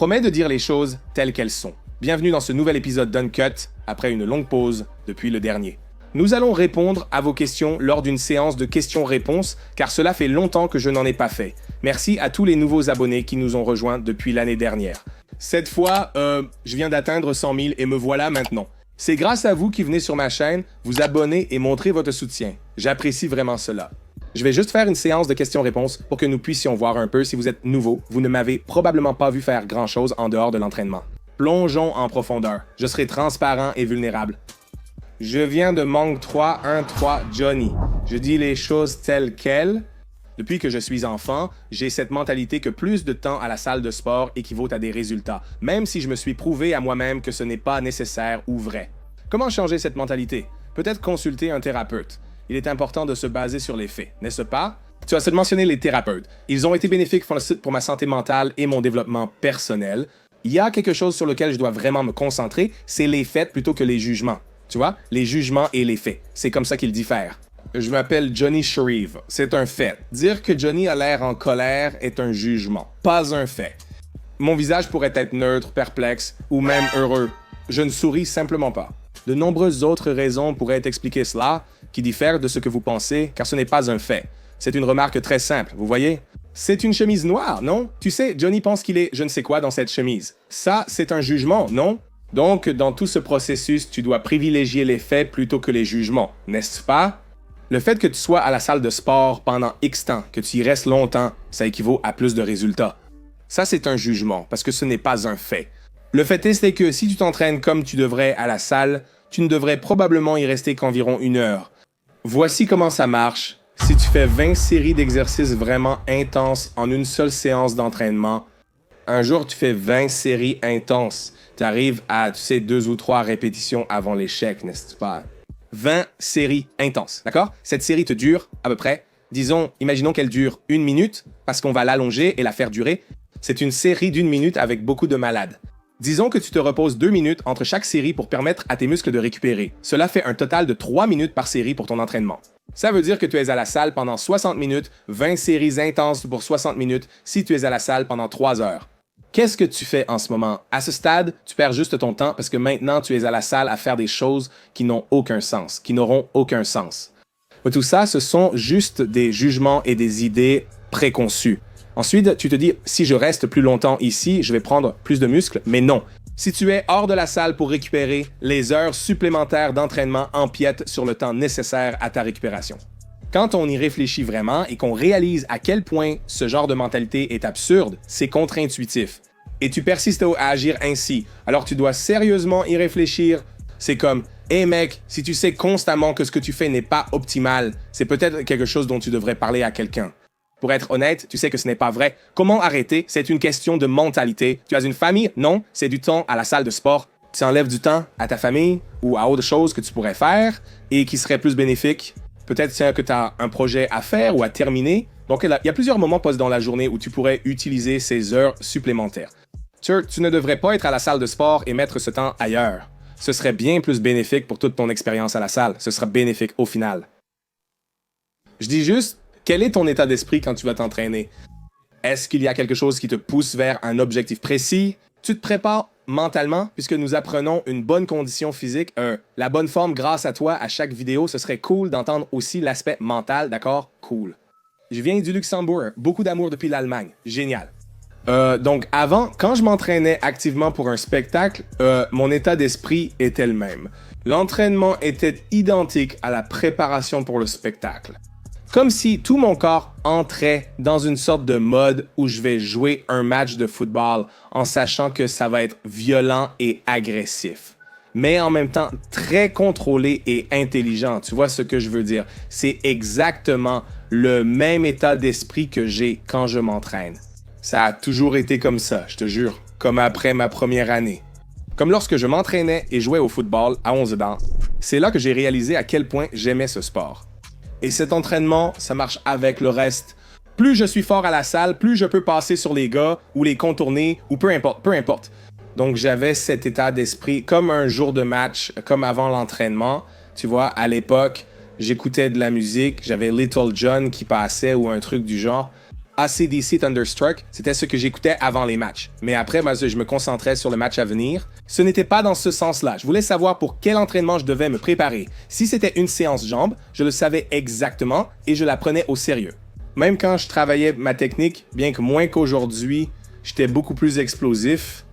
promets de dire les choses telles qu'elles sont. Bienvenue dans ce nouvel épisode d'Uncut, après une longue pause depuis le dernier. Nous allons répondre à vos questions lors d'une séance de questions-réponses, car cela fait longtemps que je n'en ai pas fait. Merci à tous les nouveaux abonnés qui nous ont rejoints depuis l'année dernière. Cette fois, je viens d'atteindre 100 000 et me voilà maintenant. C'est grâce à vous qui venez sur ma chaîne, vous abonner et montrer votre soutien. J'apprécie vraiment cela. Je vais juste faire une séance de questions-réponses pour que nous puissions voir un peu si vous êtes nouveau. Vous ne m'avez probablement pas vu faire grand-chose en dehors de l'entraînement. Plongeons en profondeur. Je serai transparent et vulnérable. Je viens de Manque 3, 1-3, Johnny. Je dis les choses telles quelles. Depuis que je suis enfant, j'ai cette mentalité que plus de temps à la salle de sport équivaut à des résultats, même si je me suis prouvé à moi-même que ce n'est pas nécessaire ou vrai. Comment changer cette mentalité? Peut-être consulter un thérapeute. Il est important de se baser sur les faits, n'est-ce pas? Tu as seulement mentionné les thérapeutes. Ils ont été bénéfiques pour ma santé mentale et mon développement personnel. Il y a quelque chose sur lequel je dois vraiment me concentrer, c'est les faits plutôt que les jugements. Tu vois? Les jugements et les faits. C'est comme ça qu'ils diffèrent. Je m'appelle Johnny Shreve. C'est un fait. Dire que Johnny a l'air en colère est un jugement, pas un fait. Mon visage pourrait être neutre, perplexe ou même heureux. Je ne souris simplement pas. De nombreuses autres raisons pourraient expliquer cela, qui diffèrent de ce que vous pensez, car ce n'est pas un fait. C'est une remarque très simple, vous voyez? C'est une chemise noire, non? Tu sais, Johnny pense qu'il est je ne sais quoi dans cette chemise. Ça, c'est un jugement, non? Donc, dans tout ce processus, tu dois privilégier les faits plutôt que les jugements, n'est-ce pas? Le fait que tu sois à la salle de sport pendant X temps, que tu y restes longtemps, ça équivaut à plus de résultats. Ça, c'est un jugement, parce que ce n'est pas un fait. Le fait est que si tu t'entraînes comme tu devrais à la salle, tu ne devrais probablement y rester qu'environ 1 heure. Voici comment ça marche. Si tu fais 20 séries d'exercices vraiment intenses en une seule séance d'entraînement, un jour tu fais 20 séries intenses. Tu arrives à, 2 ou 3 répétitions avant l'échec, n'est-ce pas? 20 séries intenses, d'accord? Cette série te dure à peu près, imaginons qu'elle dure 1 minute, parce qu'on va l'allonger et la faire durer. C'est une série d'1 minute avec beaucoup de malades. Disons que tu te reposes 2 minutes entre chaque série pour permettre à tes muscles de récupérer. Cela fait un total de 3 minutes par série pour ton entraînement. Ça veut dire que tu es à la salle pendant 60 minutes, 20 séries intenses pour 60 minutes si tu es à la salle pendant 3 heures. Qu'est-ce que tu fais en ce moment? À ce stade, tu perds juste ton temps parce que maintenant tu es à la salle à faire des choses qui n'ont aucun sens, qui n'auront aucun sens. Mais tout ça, ce sont juste des jugements et des idées préconçues. Ensuite, tu te dis, si je reste plus longtemps ici, je vais prendre plus de muscles, mais non. Si tu es hors de la salle pour récupérer, les heures supplémentaires d'entraînement empiètent sur le temps nécessaire à ta récupération. Quand on y réfléchit vraiment et qu'on réalise à quel point ce genre de mentalité est absurde, c'est contre-intuitif. Et tu persistes à agir ainsi, alors tu dois sérieusement y réfléchir. C'est comme, hey mec, si tu sais constamment que ce que tu fais n'est pas optimal, c'est peut-être quelque chose dont tu devrais parler à quelqu'un. Pour être honnête, tu sais que ce n'est pas vrai. Comment arrêter? C'est une question de mentalité. Tu as une famille? Non, c'est du temps à la salle de sport. Tu enlèves du temps à ta famille ou à autre chose que tu pourrais faire et qui serait plus bénéfique. Peut-être que tu as un projet à faire ou à terminer. Donc, il y a plusieurs moments dans la journée où tu pourrais utiliser ces heures supplémentaires. Tu ne devrais pas être à la salle de sport et mettre ce temps ailleurs. Ce serait bien plus bénéfique pour toute ton expérience à la salle. Ce sera bénéfique au final. Je dis juste, quel est ton état d'esprit quand tu vas t'entraîner? Est-ce qu'il y a quelque chose qui te pousse vers un objectif précis? Tu te prépares mentalement, puisque nous apprenons une bonne condition physique, la bonne forme grâce à toi à chaque vidéo, ce serait cool d'entendre aussi l'aspect mental, d'accord? Cool. Je viens du Luxembourg, beaucoup d'amour depuis l'Allemagne, génial. Donc avant, quand je m'entraînais activement pour un spectacle, mon état d'esprit était le même. L'entraînement était identique à la préparation pour le spectacle. Comme si tout mon corps entrait dans une sorte de mode où je vais jouer un match de football en sachant que ça va être violent et agressif. Mais en même temps, très contrôlé et intelligent. Tu vois ce que je veux dire? C'est exactement le même état d'esprit que j'ai quand je m'entraîne. Ça a toujours été comme ça, je te jure, comme après ma première année. Comme lorsque je m'entraînais et jouais au football à 11 ans, c'est là que j'ai réalisé à quel point j'aimais ce sport. Et cet entraînement, ça marche avec le reste. Plus je suis fort à la salle, plus je peux passer sur les gars ou les contourner ou peu importe. Donc j'avais cet état d'esprit comme un jour de match, comme avant l'entraînement. Tu vois, à l'époque, j'écoutais de la musique, j'avais Little John qui passait ou un truc du genre. AC/DC Thunderstruck, c'était ce que j'écoutais avant les matchs. Mais après, je me concentrais sur le match à venir. Ce n'était pas dans ce sens-là. Je voulais savoir pour quel entraînement je devais me préparer. Si c'était une séance jambes, je le savais exactement et je la prenais au sérieux. Même quand je travaillais ma technique, bien que moins qu'aujourd'hui, j'étais beaucoup plus explosif.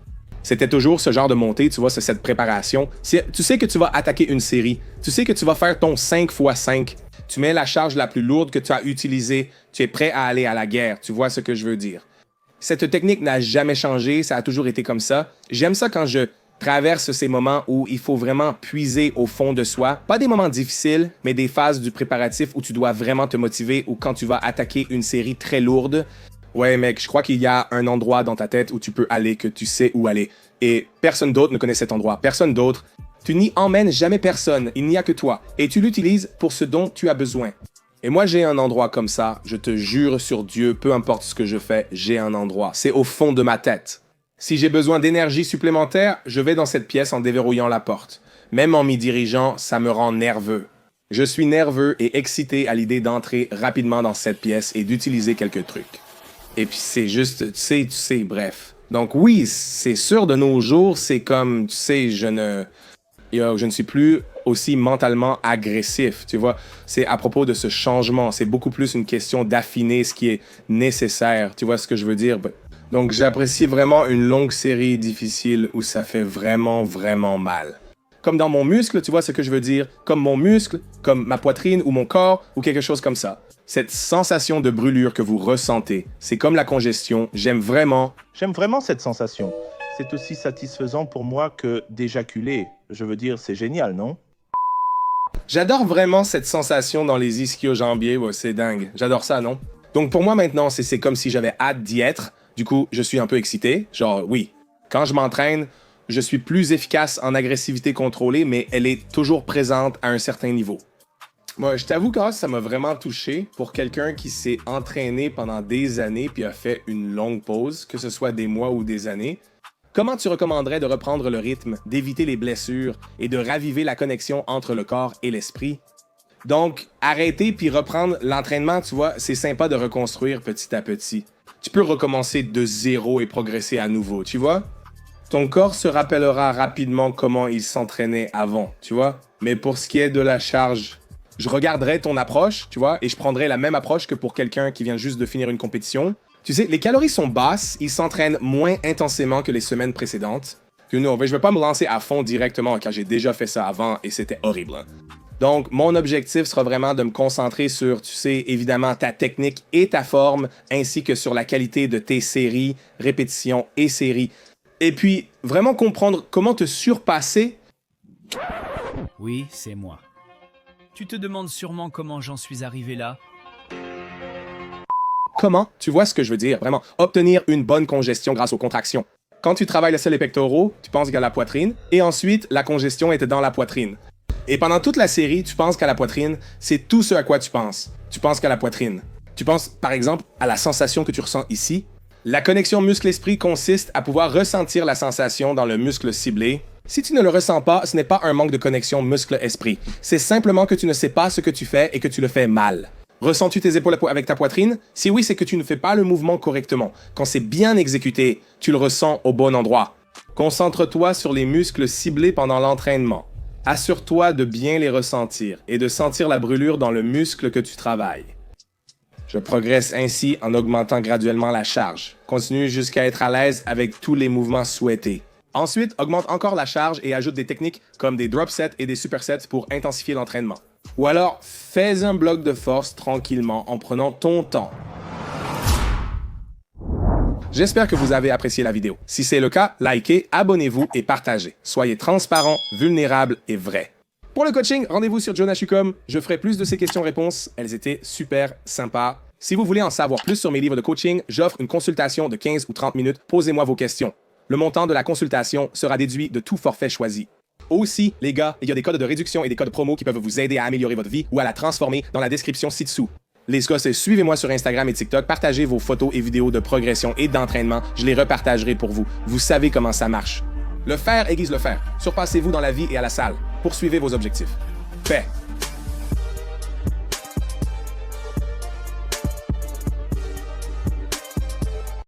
C'était toujours ce genre de montée, tu vois, cette préparation. Tu sais que tu vas attaquer une série. Tu sais que tu vas faire ton 5x5. Tu mets la charge la plus lourde que tu as utilisée. Tu es prêt à aller à la guerre. Tu vois ce que je veux dire. Cette technique n'a jamais changé. Ça a toujours été comme ça. J'aime ça quand je traverse ces moments où il faut vraiment puiser au fond de soi. Pas des moments difficiles, mais des phases du préparatif où tu dois vraiment te motiver ou quand tu vas attaquer une série très lourde. Ouais, mec, je crois qu'il y a un endroit dans ta tête où tu peux aller, que tu sais où aller. Et personne d'autre ne connaît cet endroit. Personne d'autre. Tu n'y emmènes jamais personne. Il n'y a que toi. Et tu l'utilises pour ce dont tu as besoin. Et moi, j'ai un endroit comme ça. Je te jure sur Dieu, peu importe ce que je fais, j'ai un endroit. C'est au fond de ma tête. Si j'ai besoin d'énergie supplémentaire, je vais dans cette pièce en déverrouillant la porte. Même en m'y dirigeant, ça me rend nerveux. Je suis nerveux et excité à l'idée d'entrer rapidement dans cette pièce et d'utiliser quelques trucs. Et puis c'est juste, tu sais, bref. Donc oui, c'est sûr de nos jours, c'est comme, tu sais, je ne suis plus aussi mentalement agressif, tu vois. C'est à propos de ce changement, c'est beaucoup plus une question d'affiner ce qui est nécessaire, tu vois ce que je veux dire? Donc j'apprécie vraiment une longue série difficile où ça fait vraiment, vraiment mal. Comme dans mon muscle, tu vois ce que je veux dire? Comme mon muscle, comme ma poitrine ou mon corps ou quelque chose comme ça. Cette sensation de brûlure que vous ressentez, c'est comme la congestion. J'aime vraiment cette sensation. C'est aussi satisfaisant pour moi que d'éjaculer. Je veux dire, c'est génial, non? J'adore vraiment cette sensation dans les ischio-jambiers. Ouais, c'est dingue. J'adore ça, non? Donc pour moi maintenant, c'est comme si j'avais hâte d'y être. Du coup, je suis un peu excité. Genre, oui, quand je m'entraîne, je suis plus efficace en agressivité contrôlée, mais elle est toujours présente à un certain niveau. Moi, je t'avoue que ça m'a vraiment touché pour quelqu'un qui s'est entraîné pendant des années puis a fait une longue pause, que ce soit des mois ou des années. Comment tu recommanderais de reprendre le rythme, d'éviter les blessures et de raviver la connexion entre le corps et l'esprit? Donc, arrêter puis reprendre l'entraînement, tu vois, c'est sympa de reconstruire petit à petit. Tu peux recommencer de zéro et progresser à nouveau, tu vois? Ton corps se rappellera rapidement comment il s'entraînait avant, tu vois? Mais pour ce qui est de la charge, je regarderai ton approche, tu vois, et je prendrai la même approche que pour quelqu'un qui vient juste de finir une compétition. Tu sais, les calories sont basses, ils s'entraînent moins intensément que les semaines précédentes. Je vais pas me lancer à fond directement car j'ai déjà fait ça avant et c'était horrible. Donc, mon objectif sera vraiment de me concentrer sur, tu sais, évidemment, ta technique et ta forme, ainsi que sur la qualité de tes séries, répétitions et séries. Et puis, vraiment comprendre comment te surpasser. Oui, c'est moi. Tu te demandes sûrement comment j'en suis arrivé là? Comment? Tu vois ce que je veux dire? Vraiment, obtenir une bonne congestion grâce aux contractions. Quand tu travailles le sol et pectoraux, tu penses qu'à la poitrine, et ensuite, la congestion était dans la poitrine. Et pendant toute la série, tu penses qu'à la poitrine, c'est tout ce à quoi tu penses. Tu penses qu'à la poitrine. Tu penses, par exemple, à la sensation que tu ressens ici. La connexion muscle-esprit consiste à pouvoir ressentir la sensation dans le muscle ciblé. Si tu ne le ressens pas, ce n'est pas un manque de connexion muscle-esprit. C'est simplement que tu ne sais pas ce que tu fais et que tu le fais mal. Ressens-tu tes épaules avec ta poitrine? Si oui, c'est que tu ne fais pas le mouvement correctement. Quand c'est bien exécuté, tu le ressens au bon endroit. Concentre-toi sur les muscles ciblés pendant l'entraînement. Assure-toi de bien les ressentir et de sentir la brûlure dans le muscle que tu travailles. Je progresse ainsi en augmentant graduellement la charge. Continue jusqu'à être à l'aise avec tous les mouvements souhaités. Ensuite, augmente encore la charge et ajoute des techniques comme des drop sets et des supersets pour intensifier l'entraînement. Ou alors, fais un bloc de force tranquillement en prenant ton temps. J'espère que vous avez apprécié la vidéo. Si c'est le cas, likez, abonnez-vous et partagez. Soyez transparent, vulnérable et vrai. Pour le coaching, rendez-vous sur JonahChucom. Je ferai plus de ces questions-réponses. Elles étaient super sympas. Si vous voulez en savoir plus sur mes livres de coaching, j'offre une consultation de 15 ou 30 minutes. Posez-moi vos questions. Le montant de la consultation sera déduit de tout forfait choisi. Aussi, les gars, il y a des codes de réduction et des codes promo qui peuvent vous aider à améliorer votre vie ou à la transformer dans la description ci-dessous. Les gars, suivez-moi sur Instagram et TikTok, partagez vos photos et vidéos de progression et d'entraînement, je les repartagerai pour vous. Vous savez comment ça marche. Le faire aiguise le faire. Surpassez-vous dans la vie et à la salle. Poursuivez vos objectifs. Fait.